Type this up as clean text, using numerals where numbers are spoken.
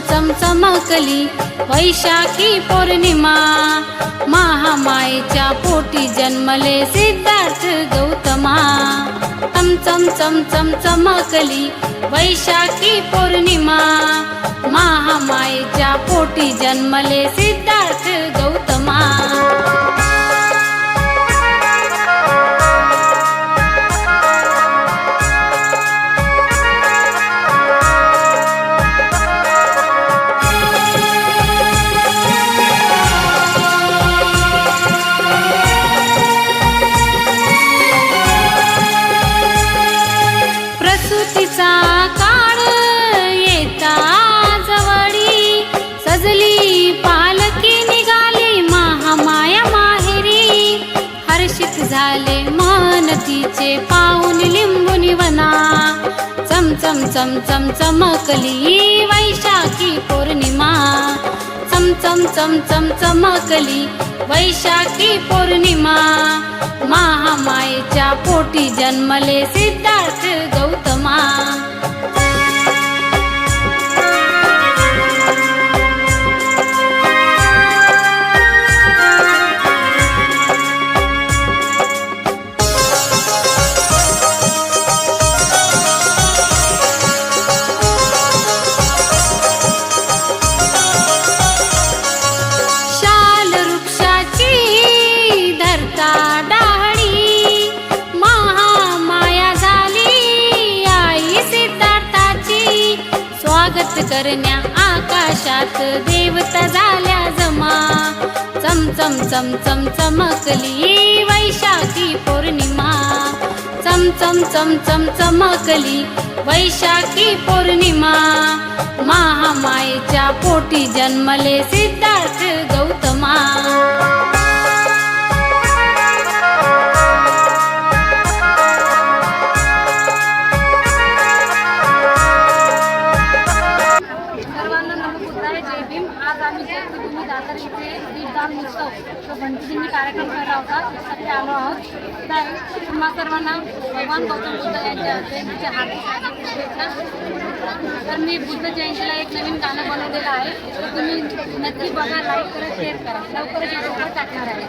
चम चमकली वैशाखी पौर्णिमा, महामायेच्या पोटी जन्मले सिद्धार्थ गौतमा। चम चमकली वैशाखी पौर्णिमा, महामायेच्या पोटी जन्मले सिद्धार्थ गौतमा। प्रसूतीचा काळ येता जवळी, सजली पालखी निघाली महामाया माहेरी। हर्षित झाले मन तिचे पाऊल लिंबुनी वना, चम चमकली वैशाखी पौर्णिमा। चम चमकली वैशाखी पौर्णिमा, महामायेच्या पोटी जन्मले सिद्धार्थ गौतमा। शाल वृक्षाची धरता डहाळी, महामाया झाली आई सिद्धार्थाची। स्वागत करण्या आकाशात देवता झाल्या जमा, चम चमकली वैशाखी पौर्णिमा। चम चमकली वैशाखी पौर्णिमा, महामायेच्या पोटी जन्मले सिद्धार्थ गौतमा। सर्वांना नमस्कार, जय भीम। आज आम्ही चैत्यभूमी दादर इथे दीपदान उत्सव तो भंतीदिनी कार्यक्रम करत आहोत, त्यासाठी आलो आहोत। तर तुम्हा सर्वांना भगवान गौतम बुद्ध यांच्या जयंतीच्या हार्दिक शुभेच्छा। तर मी बुद्ध जयंतीला एक नवीन गाणं बनवलेलं आहे, तर तुम्ही नक्की बघा, लाईक करा, शेअर करा। लवकरच टाकणार आहे।